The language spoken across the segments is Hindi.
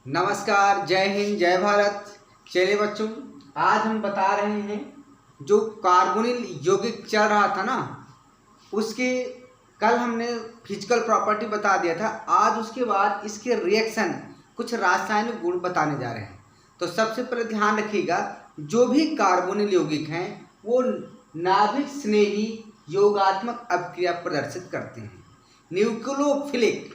नमस्कार, जय हिंद, जय भारत। चलिए बच्चों, आज हम बता रहे हैं जो कार्बोनिल यौगिक चल रहा था ना, उसके कल हमने फिजिकल प्रॉपर्टी बता दिया था। आज उसके बाद इसके रिएक्शन, कुछ रासायनिक गुण बताने जा रहे हैं। तो सबसे पहले ध्यान रखिएगा, जो भी कार्बोनिल यौगिक हैं वो नाभिक स्नेही योगात्मक अभिक्रिया प्रदर्शित करते हैं। न्यूक्लियोफिलिक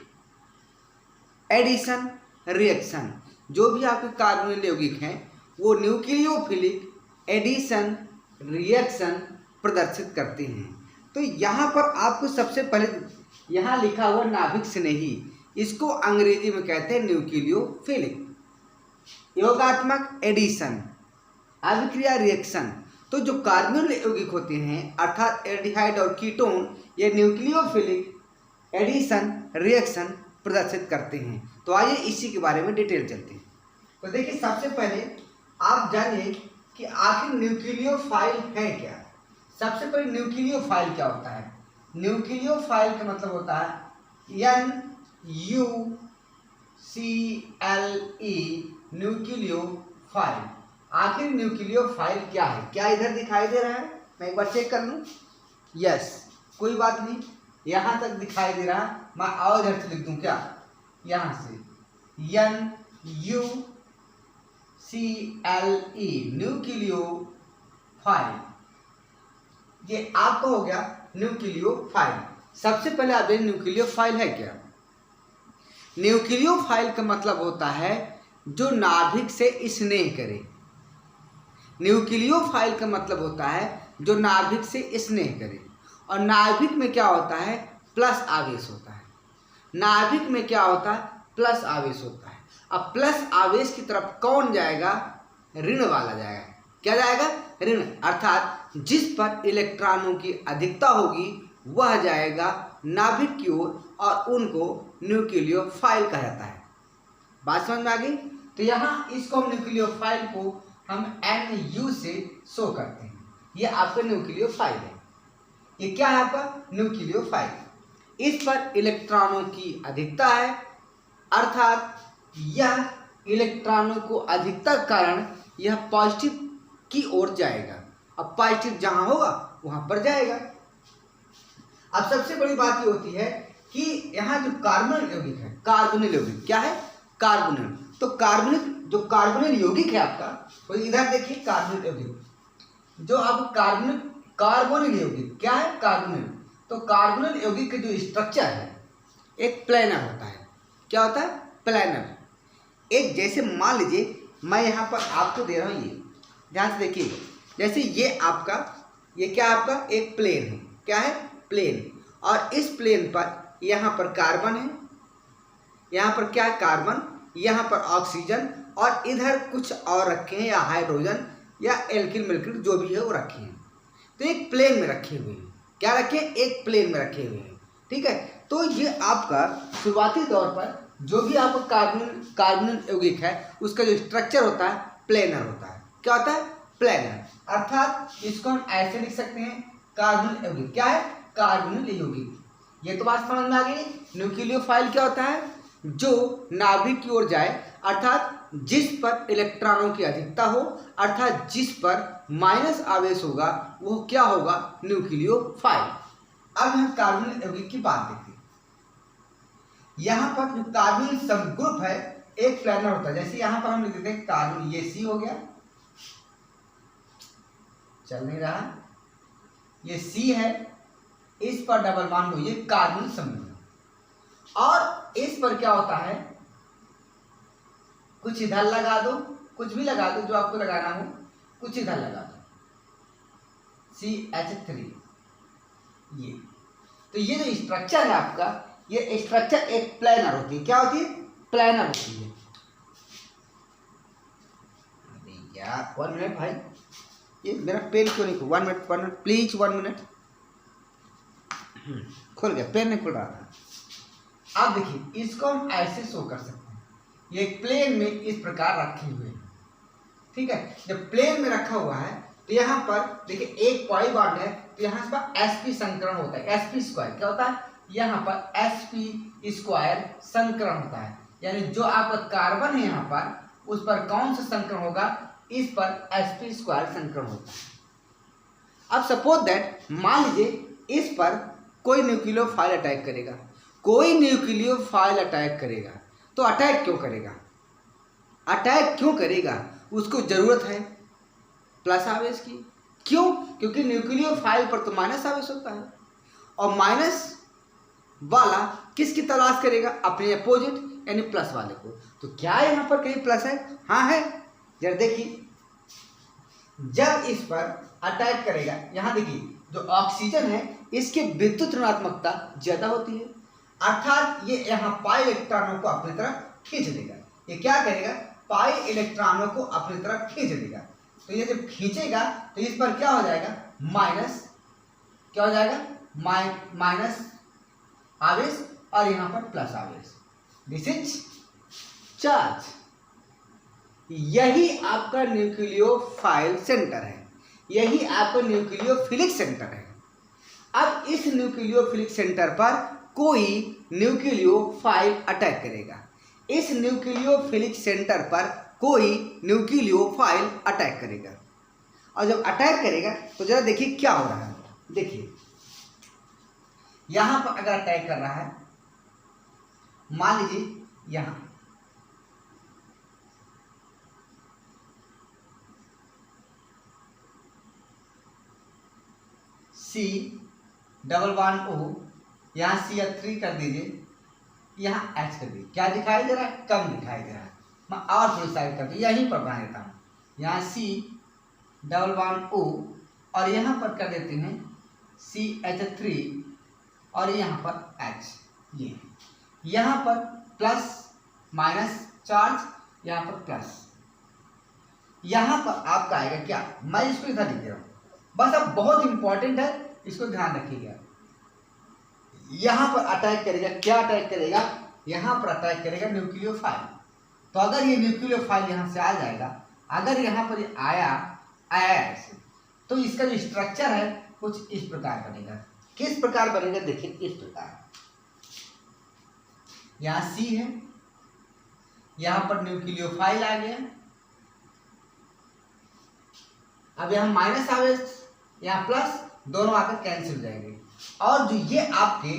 एडिशन रिएक्शन, जो भी आपके कार्बोनिल यौगिक हैं वो न्यूक्लियोफिलिक एडिशन रिएक्शन प्रदर्शित करते हैं। तो यहाँ पर आपको सबसे पहले यहाँ लिखा हुआ नाभिक स्नेही, इसको अंग्रेजी में कहते हैं न्यूक्लियोफिलिक। योगात्मक एडिशन अभिक्रिया रिएक्शन, तो जो कार्बोनिल यौगिक होते हैं अर्थात एल्डिहाइड और कीटोन, ये न्यूक्लियोफिलिक एडिशन रिएक्शन प्रदर्शित करते हैं। तो आइए इसी के बारे में डिटेल चलते हैं। तो देखिए, सबसे पहले आप जानिए कि आखिर न्यूक्लियोफाइल है क्या। सबसे पहले न्यूक्लियोफाइल क्या होता है। न्यूक्लियोफाइल का मतलब होता है NuCle, न्यूक्लियोफाइल। आखिर न्यूक्लियोफाइल क्या है? क्या इधर दिखाई दे रहा है? मैं एक बार चेक कर लूँ। यस, कोई बात नहीं, यहाँ तक दिखाई दे रहा है। मैं और इधर से लिख दूँ क्या, यहाँ से NuCle, न्यूक्लियोफाइल। ये आपका हो गया न्यूक्लियोफाइल। सबसे पहले आप देखें न्यूक्लियोफाइल है क्या। न्यूक्लियोफाइल का मतलब होता है जो नाभिक से स्नेह करे। न्यूक्लियोफाइल का मतलब होता है जो नाभिक से स्नेह करे। और नाभिक में क्या होता है? प्लस आवेश होता है। नाभिक में क्या होता है? प्लस आवेश होता है। अब प्लस आवेश की तरफ कौन जाएगा? ऋण वाला जाएगा। क्या जाएगा? ऋण। अर्थात जिस पर इलेक्ट्रॉनों की अधिकता होगी वह जाएगा नाभिक की ओर और उनको न्यूक्लियोफाइल कहा जाता है। बात समझ में आ गई? तो यहाँ इसको हम न्यूक्लियोफाइल को हम Nu से शो करते हैं। ये आपका न्यूक्लियोफाइल है। ये क्या है आपका? न्यूक्लियोफाइल। इस पर इलेक्ट्रॉनों की अधिकता है, अर्थात यह इलेक्ट्रॉनों को अधिकता के कारण यह पॉजिटिव की ओर जाएगा। अब पॉजिटिव जहां होगा वहां पर जाएगा। अब सबसे बड़ी बात ये होती है कि यहाँ जो कार्बोनिल यौगिक है, कार्बोनिल यौगिक क्या है? कार्बोनिल। तो कार्बोनिल, जो कार्बोनिल यौगिक है आपका, तो इधर देखिए कार्बोनिल यौगिक, जो अब कार्बोनिल यौगिक क्या है? कार्बोनिल। तो कार्बोनिल यौगिक का जो स्ट्रक्चर है एक प्लेनर होता है। क्या होता है? प्लेनर। एक जैसे मान लीजिए मैं यहाँ पर आपको दे रहा हूँ, ये ध्यान से देखिए। जैसे ये आपका, ये क्या आपका? एक प्लेन है। क्या है? प्लेन। और इस प्लेन पर यहाँ पर कार्बन है, यहाँ पर क्या है? कार्बन, यहाँ पर ऑक्सीजन, और इधर कुछ और रखे हैं, या हाइड्रोजन या एल्किल मिल्किल जो भी है वो रखे हैं। तो एक प्लेन में रखे हुए हैं। क्या रखे हैं? एक प्लेन में रखे हुए हैं। ठीक है। तो ये आपका शुरुआती दौर पर जो भी आपका कार्बोनिल यौगिक है उसका जो स्ट्रक्चर होता है प्लेनर होता है। क्या होता है? प्लेनर। अर्थात इसको हम ऐसे लिख सकते हैं, कार्बोनिल यौगिक क्या है? कार्बोनिल यौगिक। ये तो बात समझ में आ गई। न्यूक्लियोफाइल क्या होता है? जो नाभिक की ओर जाए, अर्थात जिस पर इलेक्ट्रॉनों की अधिकता हो, अर्थात जिस पर माइनस आवेश होगा वो क्या होगा? न्यूक्लियोफाइल। अब हम कार्बोनिल यौगिक की बात देखते हैं। यहाँ पर जो कार्बोनिल सबग्रुप है एक प्लेनर होता है। जैसे यहाँ पर हम लिख देते हैं कार्बन, ये C हो गया, चल नहीं रहा, ये C है, इस पर डबल बॉन्ड हो, ये कार्बोनिल समूह। और इस पर क्या होता है? कुछ इधर लगा दो, कुछ भी लगा दो, जो आपको लगाना हो, कुछ इधर लगा दो, CH3। ये तो ये जो स्ट्रक्चर है आपका, ये स्ट्रक्चर एक प्लेनर होती है। क्या होती है? प्लेनर होती है। यार 1 मिनट भाई, ये मेरा पेन क्यों नहीं? 1 मिनट, 1 मिनट प्लीज, 1 मिनट। खुल गया, पेन नहीं खुल रहा था। आप देखिए, इसको हम ऐसे शो कर सकते हैं। ये एक प्लेन में इस प्रकार रखे हुए हैं। ठीक है। जब प्लेन में रखा हुआ है तो यहाँ पर देखिए एक पाई बॉन्ड है, तो यहाँ पर sp संकरण होता है। sp स्क्वायर क्या होता है? यहाँ पर sp स्क्वायर संकरण होता है। यानी जो आपका कार्बन है यहाँ पर उस पर कौन सा संकरण होगा, इस पर sp² संकरण होता है। अब सपोज दैट मान लीजिए इस पर कोई न्यूक्लियोफाइल अटैक करेगा, कोई न्यूक्लियोफाइल अटैक करेगा, तो अटैक क्यों करेगा, अटैक क्यों करेगा, उसको जरूरत है प्लस आवेश की। क्यों? क्योंकि न्यूक्लियोफाइल पर तो माइनस आवेश होता है और माइनस वाला किसकी तलाश करेगा, अपने अपोजिट यानी प्लस वाले को। तो क्या यहाँ पर कहीं प्लस है? हाँ है। जरा देखिए, जब इस पर अटैक करेगा, यहाँ देखिए जो ऑक्सीजन है इसकी विद्युत ऋणात्मकता ज्यादा होती है, अर्थात ये यहाँ पाई इलेक्ट्रॉनों को अपनी तरफ खींच लेगा। ये क्या करेगा, पाई इलेक्ट्रॉनों को अपनी तरफ खींच लेगा। तो ये जब खींचेगा तो इस पर क्या हो जाएगा, माइनस, क्या हो जाएगा, माइनस आवेश और यहाँ पर प्लस आवेश। This is charge. यही आपका न्यूक्लियोफाइल सेंटर है, यही आपका न्यूक्लियोफिलिक सेंटर है। अब इस न्यूक्लियोफिलिक सेंटर पर कोई न्यूक्लियोफाइल अटैक करेगा, इस न्यूक्लियोफिलिक सेंटर पर कोई न्यूक्लियोफाइल अटैक करेगा, और जब अटैक करेगा तो जरा देखिए क्या हो रहा है। देखिए यहां पर अगर अटैक कर रहा है, मान लीजिए यहां C∠O, यहाँ CH3 कर दीजिए, यहाँ H कर दीजिए। क्या दिखाई दे रहा है, कम दिखाई दे रहा है। मैं और थोड़ी साइड कर दूँ, यहीं पर बना देता हूँ, यहाँ C∠O और यहाँ पर कर देते हैं CH3 और यहाँ पर H। ये यहाँ पर प्लस माइनस चार्ज, यहाँ पर प्लस, यहाँ पर आपका आएगा क्या, मैं इसको इधर लिख दे रहा हूँ बस। अब बहुत इंपॉर्टेंट है, इसको ध्यान रखिएगा। यहाँ पर अटैक करेगा, क्या अटैक करेगा, यहाँ पर अटैक करेगा न्यूक्लियोफाइल। तो अगर ये न्यूक्लियोफाइल यहाँ से आ जाएगा, अगर यहाँ पर आया ऐसे, तो इसका जो स्ट्रक्चर है कुछ इस प्रकार बनेगा। किस प्रकार बनेगा, देखिए इस प्रकार। यहाँ C है, यहाँ पर न्यूक्लियोफाइल आ गया, अब यहाँ माइनस आवेश, यहाँ प्लस, दोनों आकर कैंसिल हो जाएंगे। और जो ये आपके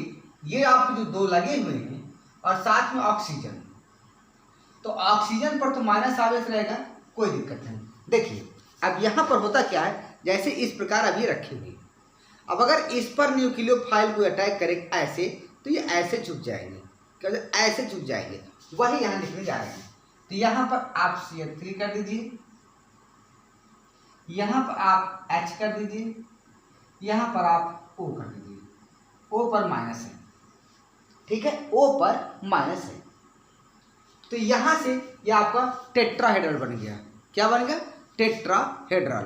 जो दो लगे हुए हैं और साथ में ऑक्सीजन, तो ऑक्सीजन पर तो माइनस आवेश रहेगा, कोई दिक्कत नहीं। देखिए अब यहाँ पर होता क्या है, जैसे इस प्रकार अभी रखे हुए, अब अगर इस पर न्यूक्लियोफाइल को अटैक करे ऐसे, तो ये ऐसे झुक जाएंगे, क्या ऐसे झुक जाएंगे, वही यहाँ लिखने जा रहे हैं। तो यहाँ पर आप CH3 कर दीजिए, यहाँ पर आप H कर दीजिए, यहाँ पर आप O कर दीजिए। O पर माइनस है, ठीक है, O पर माइनस है। तो यहाँ से ये आपका टेट्राहेड्रल बन गया। क्या बन गया, टेट्राहेड्रल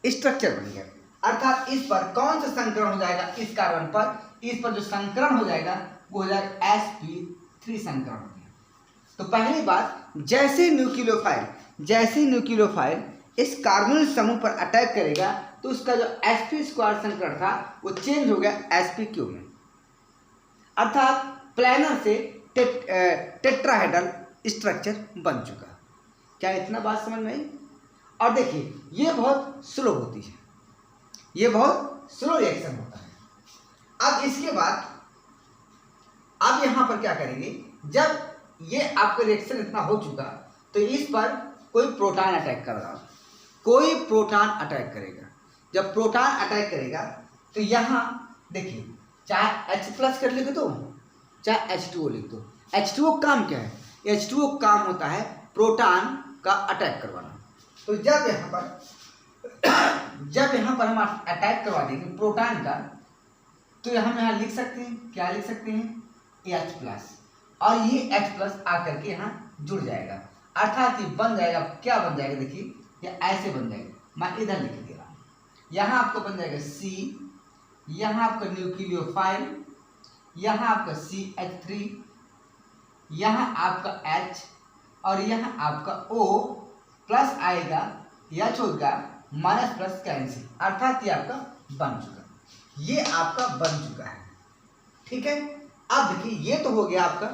स्ट्रक्चर बन गया। अर्थात इस पर कौन सा संकरण हो जाएगा, इस कार्बन पर, इस पर जो संकरण हो जाएगा वो हो जाएगा sp3 संकरण हो गया। तो पहली बात, जैसे न्यूक्लियोफाइल इस कार्बोनिल समूह पर अटैक करेगा तो उसका जो sp² संकरण था वो चेंज हो गया sp3 में, अर्थात प्लेनर से टेट्राहेड्रल स्ट्रक्चर बन चुका। क्या इतना बात समझ में आई? और देखिए ये बहुत स्लो होती है, ये बहुत स्लो रिएक्शन होता है। अब इसके बाद अब यहाँ पर क्या करेंगे, जब ये आपका रिएक्शन इतना हो चुका तो इस पर कोई प्रोटॉन अटैक कर रहा, कोई प्रोटॉन अटैक करेगा। जब प्रोटॉन अटैक करेगा तो यहाँ देखिए, चाहे H+ कर लिख दो, चाहे H2O लिख दो। H2O काम क्या है, H2O काम होता है प्रोटॉन का अटैक करवाना। तो जब यहाँ पर हम अटैक करवा देंगे प्रोटॉन का, तो हम यहाँ लिख सकते हैं, क्या लिख सकते हैं, H+, और ये H+ आकर के यहाँ जुड़ जाएगा, अर्थात ये बन जाएगा, क्या बन जाएगा, देखिए ये ऐसे बन जाएगा। मैं इधर लिख दे रहा हूँ, यहाँ आपको बन जाएगा C, यहाँ आपका न्यूक्लियोफाइल, यहाँ आपका CH3, यहाँ आपका H और यहाँ आपका O, प्लस आएगा, H होगा, माइनस प्लस कैंसिल, अर्थात ये आपका बन चुका, ये आपका बन चुका है। ठीक है, अब देखिए ये तो हो गया आपका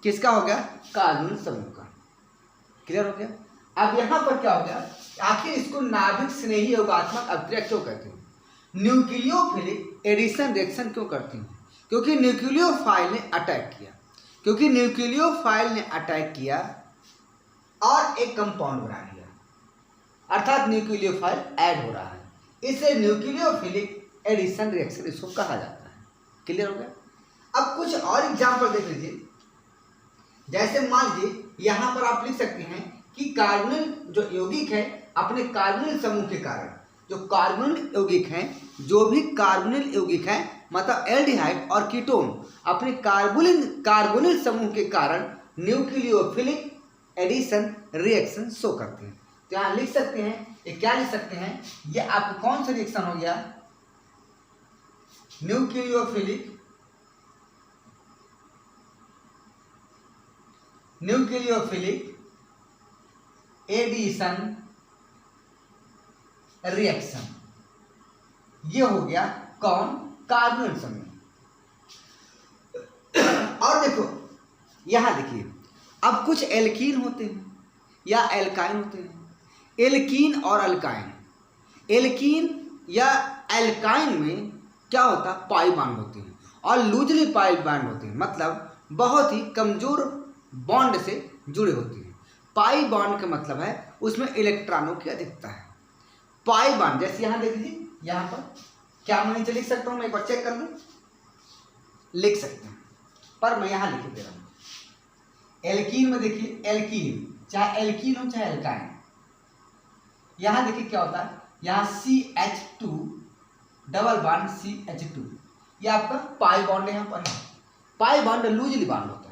किसका हो गया? कार्बोनिल समूह का। क्लियर हो गया? अब यहाँ पर क्या हो गया, आखिर इसको नाभिक स्नेही योगात्मक अभिक्रिया क्यों कहते हैं? न्यूक्लियोफिलिक एडिशन रिएक्शन क्यों करती हैं? क्योंकि न्यूक्लियोफाइल ने अटैक किया, क्योंकि न्यूक्लियोफाइल ने अटैक किया और एक कंपाउंड बना लिया, अर्थात न्यूक्लियोफाइल ऐड हो रहा है, इसे न्यूक्लियोफिलिक एडिशन रिएक्शन इसको कहा जाता है। क्लियर हो गया? अब कुछ और एग्जाम्पल देख लीजिए। जैसे मान लीजिए यहाँ पर आप लिख सकते हैं कि कार्बोनिल जो यौगिक है अपने कार्बोनिल समूह के कारण, जो कार्बोनिल यौगिक हैं, जो भी कार्बोनिल यौगिक हैं मतलब एल्डिहाइड और कीटोन अपने कार्बोनिल समूह के कारण न्यूक्लियोफिलिक एडिशन रिएक्शन शो करते हैं। तो यहाँ लिख सकते हैं, ये क्या लिख सकते हैं, ये आपको कौन सा रिएक्शन हो गया? Nucleophilic addition reaction. ये हो गया कौन? कार्बोनिल समूह। और देखो यहां देखिए, अब कुछ एल्कीन होते हैं या एल्काइन होते हैं। एल्कीन और अल्काइन, एल्कीन या एल्काइन में क्या होता है? पाई बॉन्ड होते हैं और लूजली पाई बॉन्ड होते हैं, मतलब बहुत ही कमजोर बॉन्ड से जुड़े होते हैं। पाई बॉन्ड का मतलब है उसमें इलेक्ट्रॉनों की अधिकता है। पाई बॉन्ड जैसे यहाँ देख लीजिए, यहाँ पर क्या मैं नीचे लिख सकता हूँ, मैं एक बार चेक कर लूँ, लिख सकते हैं, पर मैं यहाँ लिख दे रहा हूँ। एल्कीन में देखिए, एल्कीन चाहे एल्कीन हो चाहे एल्काइन, यहाँ देखिए क्या होता है, यहाँ CH2 डबल बॉन्ड CH2, ये आपका पाई बॉन्ड यहाँ पर है। पाई बॉन्ड लूजली बॉन्ड होता है।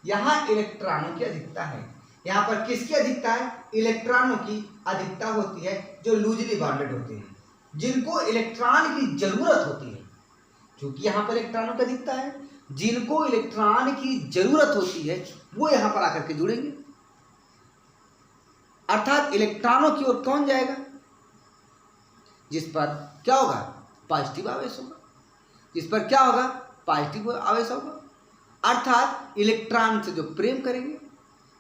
यहाँ इलेक्ट्रॉनों की अधिकता है। यहाँ पर किसकी अधिकता है? इलेक्ट्रॉनों की अधिकता होती है जो लूजली बॉन्डेड होते हैं, जिनको इलेक्ट्रॉन की जरूरत होती है। क्योंकि यहाँ पर इलेक्ट्रॉनों की अधिकता है, जिनको इलेक्ट्रॉन की जरूरत होती है वो यहाँ पर आकर के जुड़ेंगे, अर्थात इलेक्ट्रॉनों की ओर कौन जाएगा? जिस पर क्या होगा? पॉजिटिव आवेश होगा। जिस पर क्या होगा? पॉजिटिव आवेश होगा, अर्थात इलेक्ट्रॉन से जो प्रेम करेंगे,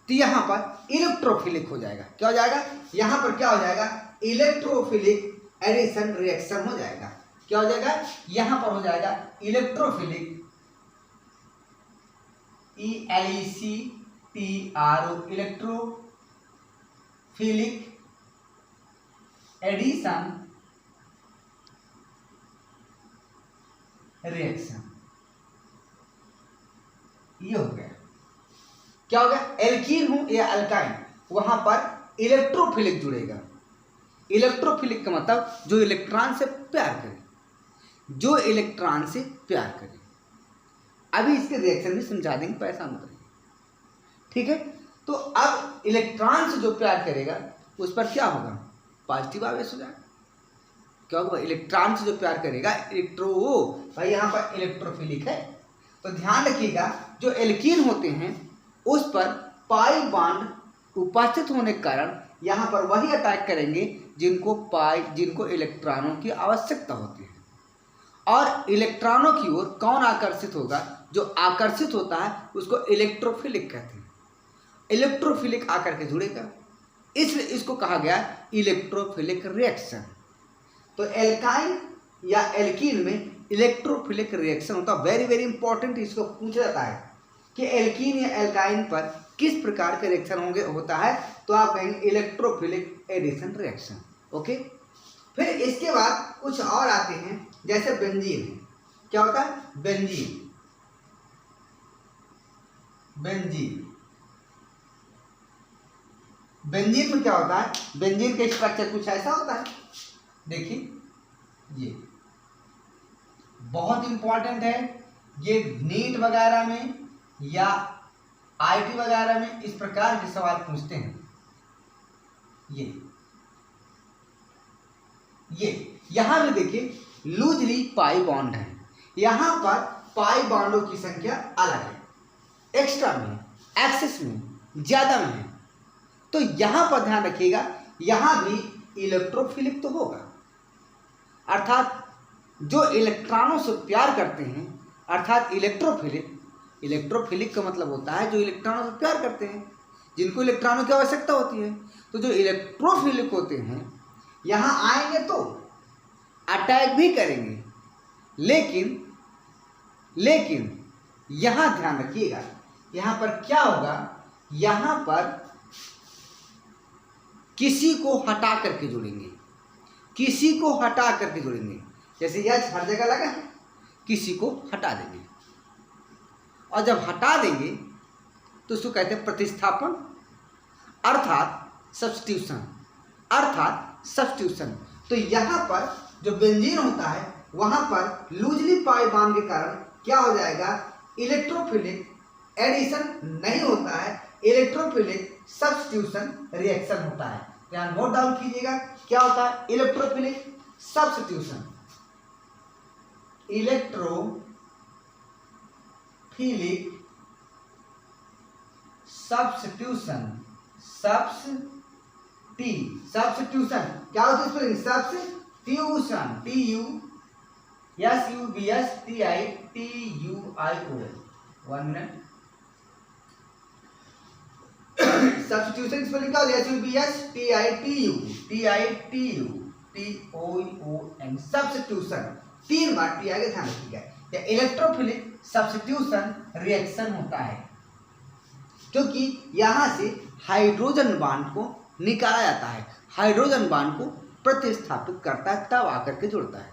तो यहाँ पर इलेक्ट्रोफिलिक हो जाएगा। क्या हो जाएगा? यहाँ पर क्या हो जाएगा? इलेक्ट्रोफिलिक एडिशन रिएक्शन हो जाएगा। क्या हो जाएगा? यहाँ पर हो जाएगा electrophilic, ELECTRO electrophilic addition reaction. ये हो गया। क्या हो गया? एल्कीन हो या अल्काइन, वहां पर इलेक्ट्रोफिलिक जुड़ेगा। इलेक्ट्रोफिलिक का मतलब जो इलेक्ट्रॉन से प्यार करे, जो इलेक्ट्रॉन से प्यार करे। अभी इसके रिएक्शन भी समझा देंगे, पैसा मत रहिए, ठीक है? तो अब इलेक्ट्रॉन से जो प्यार करेगा उस पर क्या होगा? पॉजिटिव आवेश हो जाएगा। क्या होगा? इलेक्ट्रॉन से जो प्यार करेगा, भाई यहाँ पर इलेक्ट्रोफिलिक है, तो ध्यान रखिएगा जो एल्कीन होते हैं उस पर पाई बॉन्ड उपस्थित होने के कारण यहाँ पर वही अटैक करेंगे जिनको इलेक्ट्रॉनों की आवश्यकता होती है। और इलेक्ट्रॉनों की ओर कौन आकर्षित होगा? जो आकर्षित होता है उसको इलेक्ट्रोफिलिक कहते हैं। इलेक्ट्रोफिलिक आकर के जुड़ेगा, इसलिए इसको कहा गया इलेक्ट्रोफिलिक रिएक्शन। तो एल्काइन या एल्कीन में इलेक्ट्रोफिलिक रिएक्शन होता है। वेरी वेरी इंपॉर्टेंट, इसको पूछा जाता है कि एल्कीन या एल्काइन पर किस प्रकार के रिएक्शन होता है, तो आप कहेंगे इलेक्ट्रोफिलिक एडिशन रिएक्शन। ओके, फिर इसके बाद कुछ और आते हैं, जैसे बेंजीन है। क्या होता है? बेंजीन में क्या होता है? बेंजीन का स्ट्रक्चर कुछ ऐसा होता है, देखिए, ये बहुत इंपॉर्टेंट है। ये नीट वगैरह में या आईटी वगैरह में इस प्रकार के सवाल पूछते हैं। ये यहां में देखिए लूजली पाई बॉन्ड है, यहां पर पाई बॉन्डों की संख्या अलग है, एक्स्ट्रा में, एक्सेस में, ज्यादा में है। तो यहां पर ध्यान रखिएगा, यहां भी इलेक्ट्रोफिलिक तो होगा, अर्थात जो इलेक्ट्रॉनों से प्यार करते हैं, अर्थात इलेक्ट्रोफिलिक, इलेक्ट्रोफिलिक का मतलब होता है जो इलेक्ट्रॉनों से प्यार करते हैं, जिनको इलेक्ट्रॉनों की आवश्यकता होती है। तो जो इलेक्ट्रोफिलिक होते हैं यहाँ आएंगे तो अटैक भी करेंगे, लेकिन यहाँ ध्यान रखिएगा, यहाँ पर क्या होगा, यहाँ पर किसी को हटा करके जुड़ेंगे, किसी को हटा करके जुड़ेंगे। जैसे यह हर जगह लगा है, किसी को हटा देंगे, और जब हटा देंगे तो उसको कहते हैं प्रतिस्थापन, अर्थात सब्स्टिट्यूशन। तो यहाँ पर जो बेंजीन होता है वहाँ पर लूजली पाई बॉन्ड के कारण क्या हो जाएगा, इलेक्ट्रोफिलिक एडिशन नहीं होता है, इलेक्ट्रोफिलिक सब्स्टिट्यूशन रिएक्शन होता है। यहाँ नोट डाउन कीजिएगा क्या होता है, इलेक्ट्रोफिलिक सब्स्टिट्यूशन, इलेक्ट्रोफिलिक सब्स्टिट्यूशन क्या होता है spelling, substitution, SUBSTITUION। 1 minute, substitution spelling क्या होता है, SUBSTITUTION, सब्स्टिट्यूशन। 3 बार टी आगे ध्यान रखिएगा। इलेक्ट्रोफिलिक सब्स्टिट्यूशन रिएक्शन होता है क्योंकि यहाँ से हाइड्रोजन बांड को निकाला जाता है, हाइड्रोजन बांड को प्रतिस्थापित करता है, तब आकर के जुड़ता है।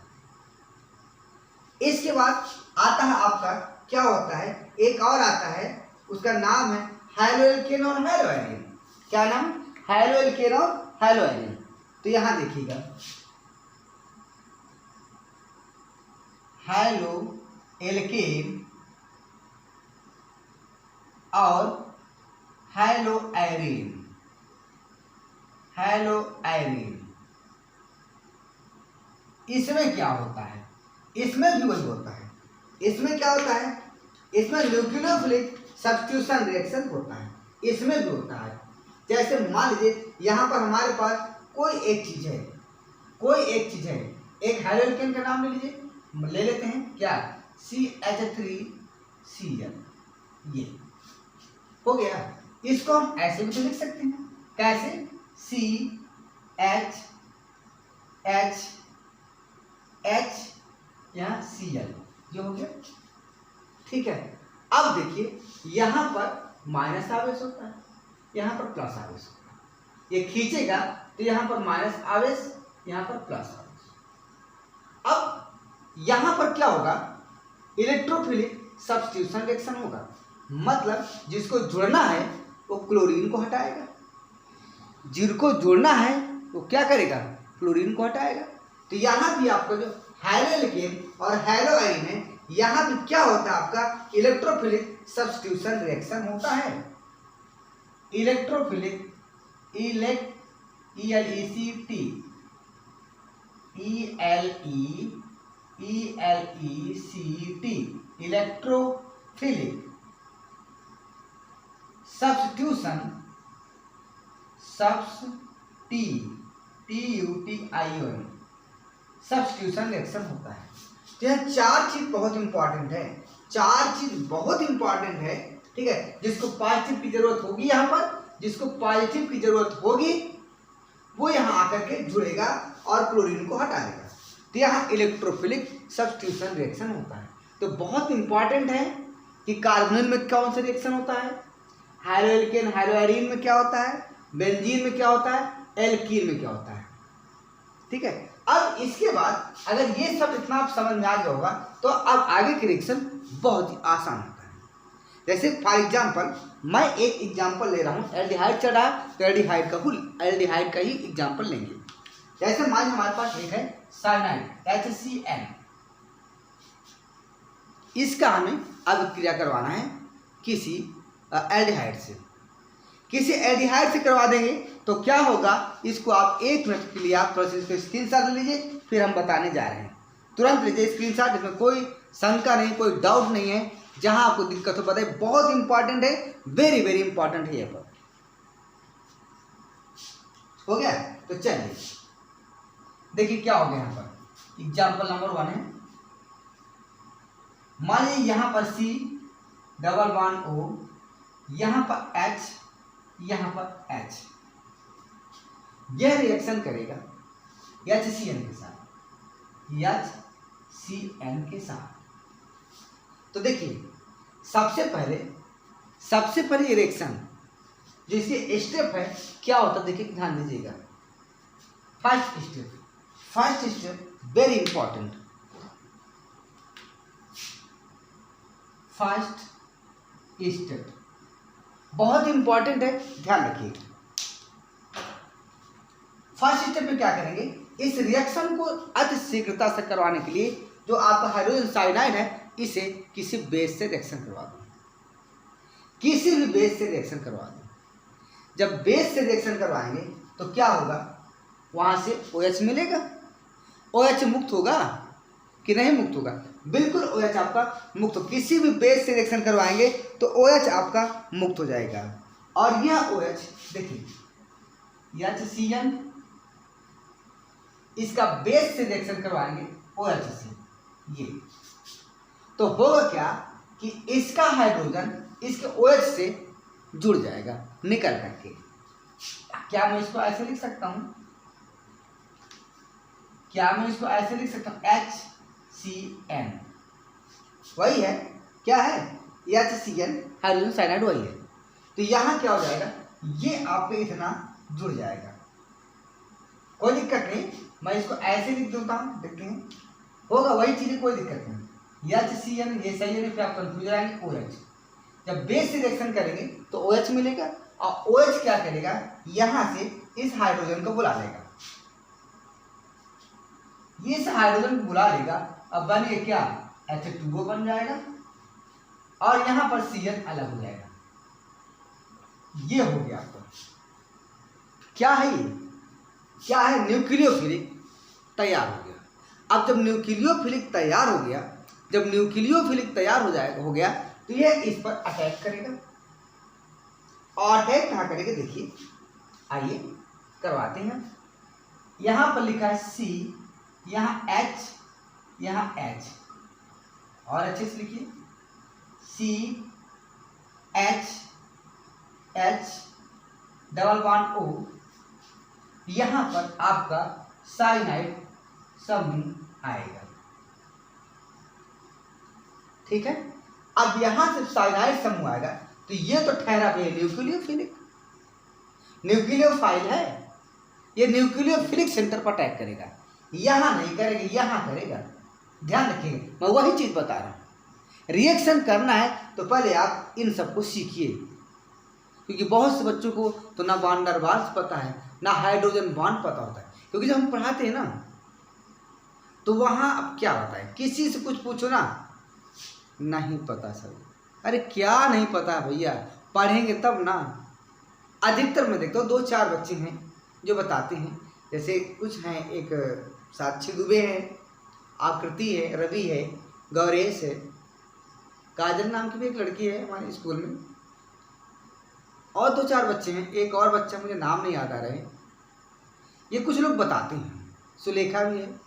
इसके बाद आता है आपका क्या होता है, एक और आता है, उसका नाम है हैलोएल्केन और हैलोएरिन। क्या नाम, हैलोएल्केन और हैलोएरिन। तो यहां देखिएगा, हैलोएल्केन और हैलोएरिन, इसमें क्या होता है, इसमें भी वही होता है। इसमें क्या होता है, इसमें न्यूक्लियोफिलिक सब्स्टिट्यूशन रिएक्शन होता है, इसमें भी होता है। जैसे मान लीजिए यहाँ पर हमारे पास कोई एक चीज है, एक हैलोएल्केन का नाम ले लीजिए, ले लेते हैं क्या, CH3Cl, ये हो गया। इसको हम ऐसे भी तो लिख सकते हैं, कैसे, CH यहाँ Cl, ये हो गया, ठीक है। अब देखिए यहाँ पर माइनस आवेश होता है, यहाँ पर प्लस आवेश होता है, ये खींचेगा तो यहाँ पर माइनस आवेश, यहाँ पर प्लस आवेश। अब यहाँ पर क्या होगा, इलेक्ट्रोफिलिक सब्स्टिट्यूशन रिएक्शन होगा, मतलब जिसको जुड़ना है वो क्लोरीन को हटाएगा, जिसको जुड़ना है वो क्या करेगा, क्लोरीन को हटाएगा। तो यहाँ भी आपका जो हैलोएल्केन और हैलोएरिन है, यहाँ भी क्या होता है आपका, इलेक्ट्रोफिलिक सब्स्टिट्यूशन रिएक्शन होता है। Electrophilic electrophilic substitution substitution reaction होता है। तो यह 4 चीज बहुत इंपॉर्टेंट है, 4 चीज बहुत इंपॉर्टेंट है, ठीक है। जिसको पॉजिटिव की जरूरत होगी, यहाँ पर जिसको पॉजिटिव की जरूरत होगी वो यहाँ आकर के जुड़ेगा और क्लोरीन को हटा देगा। तो यहाँ इलेक्ट्रोफिलिक सब्स्टिट्यूशन रिएक्शन होता है। तो बहुत इंपॉर्टेंट है कि कार्बोनिल में कौन सा रिएक्शन होता है, हैलोएल्केन हैलोएरिन में क्या होता है, बेंजीन में क्या होता है, एल्कीन में क्या होता है, ठीक है। अब इसके बाद अगर ये सब इतना आप समझ में आ गया होगा तो अब आगे की रिएक्शन बहुत ही आसान होता है। जैसे फॉर एग्जांपल मैं एक एग्जांपल ले रहा हूँ, एल्डिहाइड चढ़ा तो एल्डिहाइड का ही एग्जांपल लेंगे। जैसे मान हमारे पास एक है साइनाइड HCN, इसका हमें अब क्रिया करवाना है किसी एल्डिहाइड से, किसी एल्डिहाइड से करवा देंगे तो क्या होगा, इसको आप 1 मिनट के लिए आप प्रोसेस को स्क्रीनशॉट ले लीजिए, फिर हम बताने जा रहे हैं। तुरंत लीजिए स्क्रीनशॉट, इसमें कोई शंका नहीं, कोई डाउट नहीं है। जहां आपको दिक्कत हो बताइए, बहुत इंपॉर्टेंट है, वेरी वेरी इंपॉर्टेंट है। ये पर हो गया, तो चलिए देखिए क्या हो गया। यहाँ पर एग्जाम्पल नंबर 1 है, मान लीजिए यहाँ पर C डबल बॉन्ड O, यहाँ पर H, यहाँ पर H। यह रिएक्शन करेगा HCN के साथ, HCN के साथ। तो देखिए सबसे पहले रिएक्शन जो इसके स्टेप है क्या होता है, देखिए ध्यान दीजिएगा। First step very important. First step बहुत इंपॉर्टेंट है, ध्यान रखिए। फर्स्ट स्टेप में क्या करेंगे, इस रिएक्शन को अति शीघ्रता से करवाने के लिए जो आपका हाइड्रोजन साइनाइड है, इसे किसी बेस से रिएक्शन करवा दो, किसी भी बेस से रिएक्शन करवा दो। जब बेस से रिएक्शन करवाएंगे तो क्या होगा, वहां से OH मिलेगा। OH मुक्त होगा कि नहीं मुक्त होगा, बिल्कुल OH आपका मुक्त हो। किसी भी बेस से रिएक्शन करवाएंगे तो OH आपका मुक्त हो जाएगा। और यह OH देखिए HCN, इसका बेस से रिएक्शन करवाएंगे OH से, ये तो होगा क्या कि इसका हाइड्रोजन इसके OH से जुड़ जाएगा निकल करके। क्या मैं इसको ऐसे लिख सकता हूं, HCN वही है, क्या है HCN हाइड्रोजन साइनाइड वही है। तो यहां क्या हो जाएगा, ये आपके इतना जुड़ जाएगा, कोई दिक्कत नहीं। मैं इसको ऐसे लिख देता हूं, देखते हैं होगा वही चीजें, कोई दिक्कत नहीं। HCN ये सही है, फिर आप कंफ्यूज आएंगे OH। जब बेस से रिएक्शन करेंगे तो OH मिलेगा और OH क्या करेगा, यहां से इस हाइड्रोजन को बुला लेगा, ये इस हाइड्रोजन को बुला लेगा। अब बनेगा क्या, H2O बन जाएगा और यहां पर CN अलग हो जाएगा। ये हो गया आपका, क्या है ये, क्या है, न्यूक्लियोफिलिक तैयार हो गया। अब जब न्यूक्लियोफिलिक तैयार हो गया, जब न्यूक्लियोफिलिक तैयार हो गया तो ये इस पर अटैक करेगा। और अटैक कहाँ करेगा, देखिए आइए करवाते हैं। यहां पर लिखा है C, यहाँ H, यहाँ H, और अच्छे से लिखिए C H H double bond O, यहां पर आपका साइनाइड समूह आएगा, ठीक है। अब यहां से साइनाइड समूह आएगा तो ये तो ठहरा भी न्यूक्लियोफिलिक, न्यूक्लियोफाइल है, ये न्यूक्लियोफिलिक सेंटर पर अटैक करेगा, यहां नहीं करेगा, यहां करेगा। ध्यान रखिए, मैं वही चीज बता रहा हूं। रिएक्शन करना है तो पहले आप इन सबको सीखिए, क्योंकि बहुत से बच्चों को तो ना वैन डर वाल्स पता है, ना हाइड्रोजन बॉन्ड पता होता है। क्योंकि जब हम पढ़ाते हैं ना तो वहाँ अब क्या होता है, किसी से कुछ पूछो ना, नहीं पता सर। अरे क्या नहीं पता भैया, पढ़ेंगे तब ना। अधिकतर मैं देखता हूँ 2-4 बच्चे हैं जो बताते हैं, जैसे कुछ हैं, एक साक्षी दुबे है, आकृति है, रवि है, गौरेश है, काजल नाम की भी एक लड़की है हमारे स्कूल में, और 2-4 बच्चे हैं, एक और बच्चा मुझे नाम नहीं याद आ रहे। ये कुछ लोग बताते हैं, सुलेखा भी है,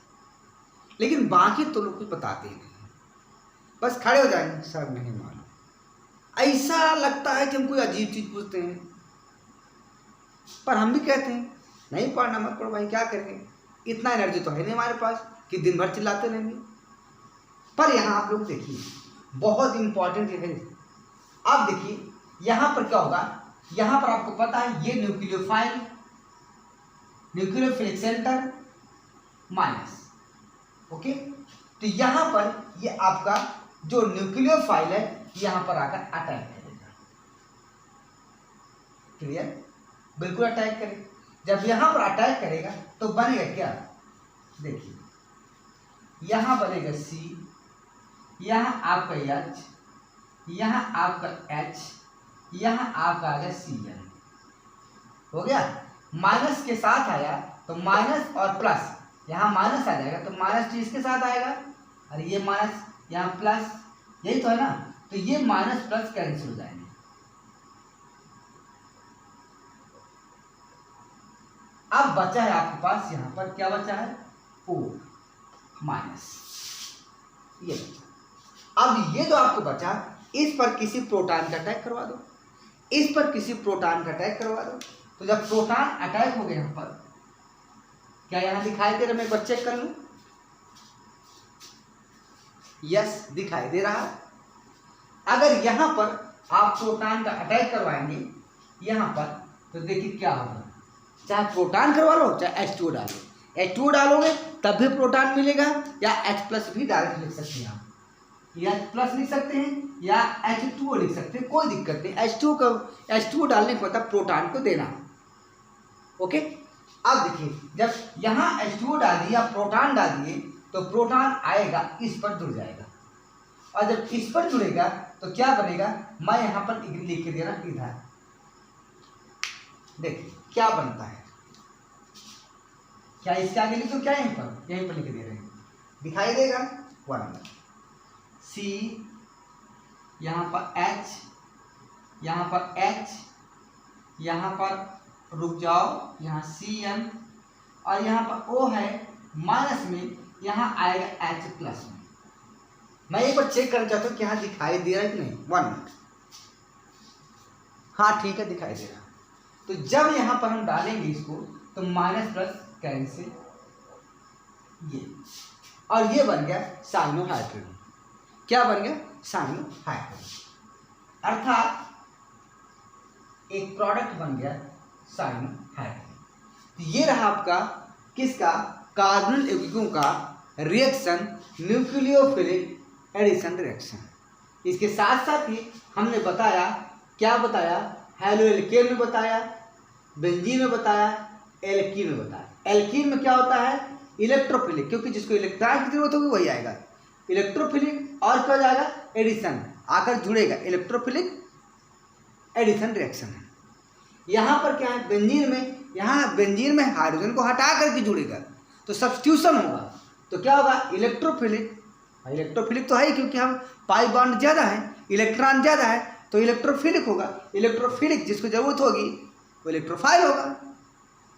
लेकिन बाकी तो लोग कुछ बताते ही नहीं, बस खड़े हो जाएंगे सर नहीं मालूम। ऐसा लगता है कि हम कोई अजीब चीज पूछते हैं, पर हम भी कहते हैं नहीं पढ़ना मत पढ़ो भाई, क्या करेंगे, इतना एनर्जी तो है नहीं हमारे पास कि दिन भर चिल्लाते रहेंगे। पर यहाँ आप लोग देखिए बहुत इंपॉर्टेंट है। अब देखिए यहाँ पर क्या होगा, यहाँ पर आपको पता है ये nucleophile, nucleophilic centre minus, okay. तो यहाँ पर ये आपका जो न्यूक्लियोफाइल है यहाँ पर आकर अटैक करेगा, क्लियर, बिल्कुल अटैक करेगा। जब यहाँ पर अटैक करेगा तो बनेगा क्या, देखिए यहाँ बनेगा C, यहाँ आपका H, यहाँ आपका H, यहाँ आपका आ गया CN, हो गया। माइनस के साथ आया तो माइनस और प्लस, यहाँ माइनस आ जाएगा तो माइनस चीज के साथ आएगा, और ये माइनस यहाँ प्लस, यही तो है ना। तो ये माइनस प्लस कैंसिल हो जाएंगे। अब बचा है आपके पास यहाँ पर क्या बचा है, O माइनस, ये बचा। अब ये जो आपको बचा इस पर किसी प्रोटॉन का अटैक करवा दो, इस पर किसी प्रोटॉन का अटैक करवा दो। तो जब प्रोटॉन अटैक हो गए यहाँ पर, क्या यहाँ दिखाई दे रहा, मैं एक बार चेक कर लूँ, यस दिखाई दे रहा। अगर यहाँ पर आप प्रोटॉन का अटैक करवाएंगे यहाँ पर, तो देखिए क्या होगा, चाहे प्रोटॉन करवा लो चाहे H2O डालो, H2O डालोगे तब भी प्रोटॉन मिलेगा, या H+ भी डायरेक्ट लिख सकते हैं आप, या H+ लिख सकते हैं या H2O लिख सकते हैं, कोई दिक्कत नहीं। H2O डालने का मतलब प्रोटॉन को देना। ओके, अब देखिए जब यहाँ H2O डाल दिए या प्रोटॉन डाल दिए तो प्रोटॉन आएगा इस पर जुड़ जाएगा, और जब इस पर जुड़ेगा तो क्या बनेगा, मैं यहाँ पर लिख के दे रहा इधर, देखिए क्या बनता है, क्या इसके आगे लिखो, क्या यहीं पर लिख दे रहे हैं, दिखाई देगा 1 C, यहाँ पर H, यहाँ पर H, यहाँ पर रुक जाओ, यहाँ CN, और यहाँ पर O है माइनस में, यहाँ आएगा H+ में। मैं एक बार चेक करना चाहता हूँ कि यहाँ दिखाई दे रहा है कि नहीं, 1 मिनट, हाँ ठीक है दिखाई दे रहा। तो जब यहाँ पर हम डालेंगे इसको तो माइनस+ कैंसिल, ये, और ये बन गया साइनोहाइड्रिन। क्या बन गया, साइनोहाइड्रिन, अर्थात एक प्रोडक्ट बन गया साइनोहाइड्रिन। तो ये रहा आपका किसका, कार्बोनिल यौगिकों का रिएक्शन, न्यूक्लियोफिलिक एडिशन रिएक्शन। इसके साथ साथ ही हमने बताया, क्या बताया, हेलोएल्केन में बताया, बेंजीन में बताया, एल्कीन में बताया। एल्कीन में क्या होता है, इलेक्ट्रोफिलिक, क्योंकि जिसको इलेक्ट्रॉन की जरूरत होगी वही आएगा इलेक्ट्रोफिलिक, और क्या जाएगा, एडिशन आकर जुड़ेगा, इलेक्ट्रोफिलिक एडिशन रिएक्शन। यहाँ पर क्या है, बेंजीन में, यहाँ बेंजीन में हाइड्रोजन को हटा करके जुड़ेगा तो सब्स्टिट्यूशन होगा, तो क्या होगा, इलेक्ट्रोफिलिक। इलेक्ट्रोफिलिक तो है ही, क्योंकि हम पाई बॉन्ड ज़्यादा है, इलेक्ट्रॉन ज़्यादा है, तो इलेक्ट्रोफिलिक होगा। इलेक्ट्रोफिलिक जिसको जरूरत होगी वो इलेक्ट्रोफाइल होगा,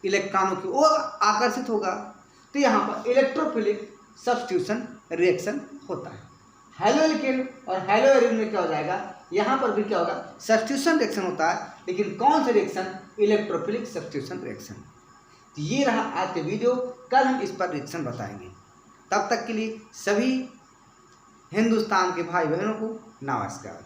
इलेक्ट्रॉनों की ओर आकर्षित होगा। तो यहाँ पर इलेक्ट्रोफिलिक सब्स्टिट्यूशन रिएक्शन होता है। हेलोएल्केन और हेलोएरिन में क्या हो जाएगा, यहाँ पर भी क्या होगा, सब्स्टिट्यूशन रिएक्शन होता है, लेकिन कौन सा रिएक्शन, इलेक्ट्रोफिलिक सब्स्टिट्यूशन रिएक्शन। तो ये रहा आज के वीडियो, कल हम इस पर रिएक्शन बताएंगे। तब तक के लिए सभी हिंदुस्तान के भाई बहनों को नमस्कार।